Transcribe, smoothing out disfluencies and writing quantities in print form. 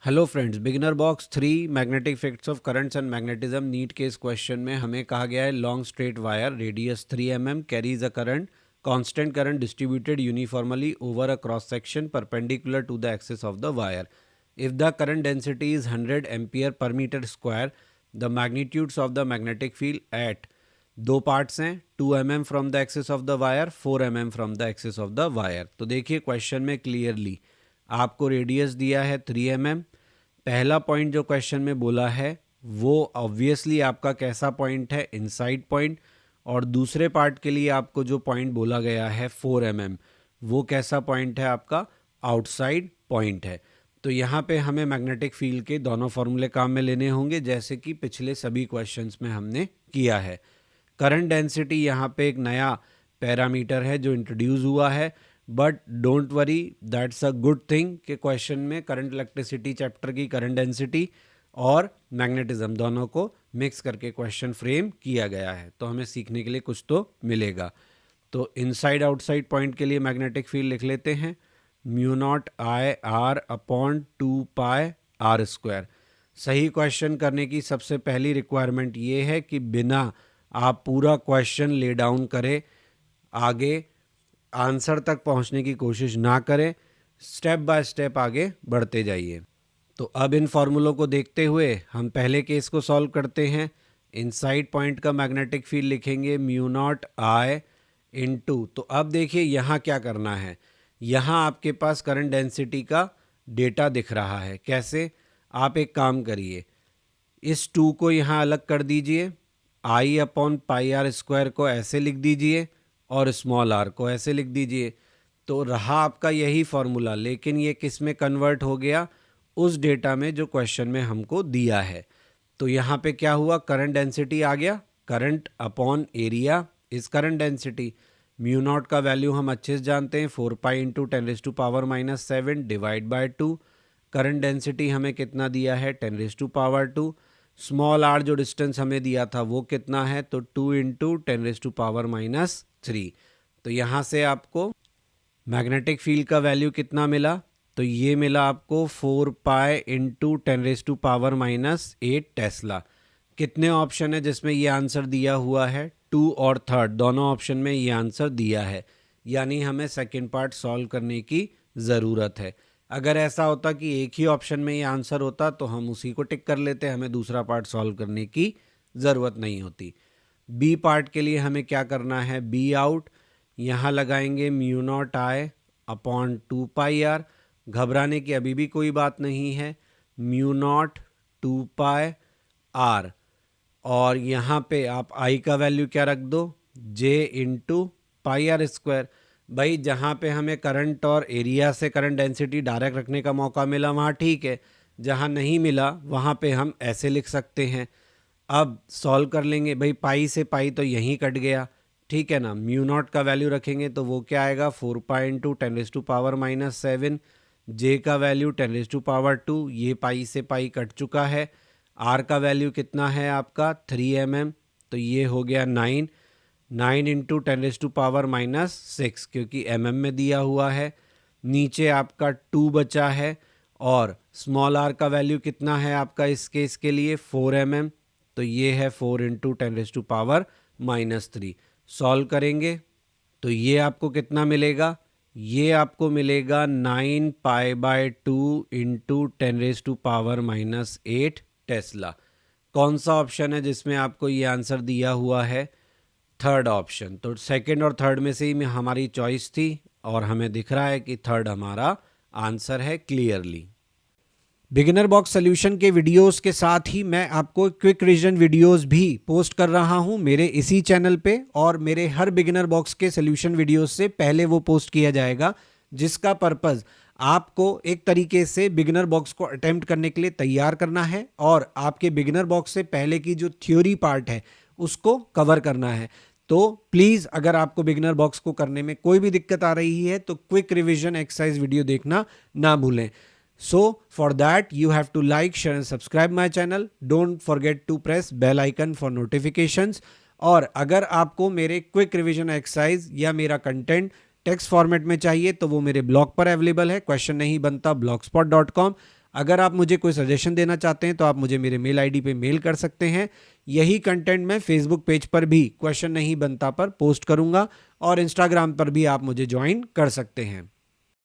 Hello friends, beginner box 3 magnetic effects of currents and magnetism NEET के इस question में हमें कहा गया है long straight wire radius 3 mm carries a current constant current distributed uniformly over a cross section perpendicular to the axis of the wire. If the current density is 100 ampere per metre square, the magnitudes of the magnetic field at दो parts हैं 2 mm from the axis of the wire, 4 mm from the axis of the wire. तो देखिए question में clearly आपको radius दिया है 3 mm. पहला point जो क्वेश्चन में बोला है वो ऑब्वियसली आपका कैसा पॉइंट है, इनसाइड पॉइंट. और दूसरे पार्ट के लिए आपको जो पॉइंट बोला गया है 4 mm, वो कैसा पॉइंट है, आपका आउटसाइड पॉइंट है. तो यहाँ पे हमें मैग्नेटिक फील्ड के दोनों फॉर्मूले काम में लेने होंगे जैसे कि पिछले सभी क्वेश्चंस में हमने किया है. करंट डेंसिटी यहाँ पे एक नया पैरामीटर है जो इंट्रोड्यूस हुआ है, but don't worry, that's a good thing कि क्वेश्चन में करंट इलेक्ट्रिसिटी चैप्टर की करंट डेंसिटी और मैग्नेटिज्म दोनों को मिक्स करके क्वेश्चन फ्रेम किया गया है. तो हमें सीखने के लिए कुछ तो मिलेगा. तो इनसाइड आउटसाइड पॉइंट के लिए मैग्नेटिक फील्ड लिख लेते हैं mu naught I R upon 2 pi R square. सही क्वेश्चन करने की सबसे पहली रिक्वायरमेंट ये है कि बिना आप पूरा क्वेश्चन ले डाउन करें, आगे आंसर तक पहुंचने की कोशिश ना करें, स्टेप बाय स्टेप आगे बढ़ते जाइए. तो अब इन फॉर्मूलों को देखते हुए हम पहले केस को सॉल्व करते हैं. इनसाइड पॉइंट का मैग्नेटिक फील्ड लिखेंगे म्यू नॉट आई इनटू. तो अब देखिए यहाँ क्या करना है, यहाँ आपके पास करंट डेंसिटी का डेटा दिख रहा है. कैसे? आप एक काम करिए, इस 2 को यहाँ अलग कर दीजिए, आई अपॉन पाई आर स्क्वायर को ऐसे लिख दीजिए और स्मॉल आर को ऐसे लिख दीजिए. तो रहा आपका यही फॉर्मूला, लेकिन ये किस में कन्वर्ट हो गया, उस डेटा में जो क्वेश्चन में हमको दिया है. तो यहाँ पे क्या हुआ, करंट डेंसिटी आ गया, करंट अपॉन एरिया इस करंट डेंसिटी. म्यू नॉट का वैल्यू हम अच्छे से जानते हैं, 4 pi into 10⁻⁻⁷ divide by 2. Current density हमें कितना दिया है, 10⁻². स्मॉल आर जो डिस्टेंस हमें दिया था वो कितना है, तो 2 इंटू 10⁻⁻3. तो यहाँ से आपको मैग्नेटिक फील्ड का वैल्यू कितना मिला, तो ये मिला आपको 4 पाई इंटू 10⁻⁻8 टेस्ला. कितने ऑप्शन है जिसमें ये आंसर दिया हुआ है, 2 और 3 दोनों ऑप्शन में ये आंसर दिया है, यानी हमें सेकंड पार्ट सॉल्व करने की ज़रूरत है. अगर ऐसा होता कि एक ही ऑप्शन में ये आंसर होता तो हम उसी को टिक कर लेते, हमें दूसरा पार्ट सॉल्व करने की ज़रूरत नहीं होती. बी पार्ट के लिए हमें क्या करना है, बी आउट यहाँ लगाएंगे mu naught I upon 2 pi R. घबराने की अभी भी कोई बात नहीं है, म्यू नॉट 2 पाई आर. और यहाँ पे आप आई का वैल्यू क्या रख दो, J into pi R square. भाई जहाँ पे हमें करंट और एरिया से करंट डेंसिटी डायरेक्ट रखने का मौका मिला वहाँ ठीक है, जहाँ नहीं मिला वहाँ पे हम ऐसे लिख सकते हैं. अब सॉल्व कर लेंगे, भाई पाई से पाई तो यहीं कट गया, ठीक है ना. म्यू नॉट का वैल्यू रखेंगे तो वो क्या आएगा, 4 पाई इंटू 10⁻⁻7. जे का वैल्यू 10⁻², ये पाई से पाई कट चुका है. आर का वैल्यू कितना है आपका, 3 mm, तो ये हो गया 9 इंटू 10⁻⁻6 क्योंकि mm में दिया हुआ है. नीचे आपका 2 बचा है और स्मॉल आर का वैल्यू कितना है आपका इस केस के लिए, 4 mm, तो ये है 4 इंटू 10⁻⁻3. सॉल्व करेंगे तो ये आपको कितना मिलेगा, ये आपको मिलेगा 9 पाई बाय 2 इंटू 10⁻⁻8 टेस्ला. कौन सा ऑप्शन है जिसमें आपको ये आंसर दिया हुआ है, थर्ड ऑप्शन. तो सेकंड और थर्ड में से ही हमारी चॉइस थी और हमें दिख रहा है कि थर्ड हमारा आंसर है क्लियरली. बिगिनर बॉक्स सॉल्यूशन के वीडियोस के साथ ही मैं आपको क्विक रिवीजन वीडियोस भी पोस्ट कर रहा हूं मेरे इसी चैनल पे, और मेरे हर बिगिनर बॉक्स के सॉल्यूशन वीडियोस से पहले वो पोस्ट किया जाएगा, जिसका पर्पस आपको एक तरीके से बिगिनर बॉक्स को अटेम्प्ट करने के लिए तैयार करना है और आपके बिगिनर बॉक्स से पहले की जो थ्योरी पार्ट है उसको कवर करना है. तो प्लीज़ अगर आपको बिगिनर बॉक्स को करने में कोई भी दिक्कत आ रही है तो क्विक रिवीजन एक्सरसाइज वीडियो देखना ना भूलें. So for that you have to like, share and subscribe my channel. Don't forget to press bell icon for notifications. और अगर आपको मेरे क्विक रिवीजन एक्सरसाइज या मेरा कंटेंट टेक्स्ट फॉर्मेट में चाहिए तो वो मेरे ब्लॉग पर अवेलेबल है, क्वेश्चन नहीं बनता blogspot.com. अगर आप मुझे कोई सजेशन देना चाहते हैं तो आप मुझे मेरे मेल आईडी पे मेल कर सकते हैं। यही कंटेंट मैं फेसबुक पेज पर भी क्वेश्चन नहीं बनता पर पोस्ट करूंगा और इंस्टाग्राम पर भी आप मुझे ज्वाइन कर सकते हैं।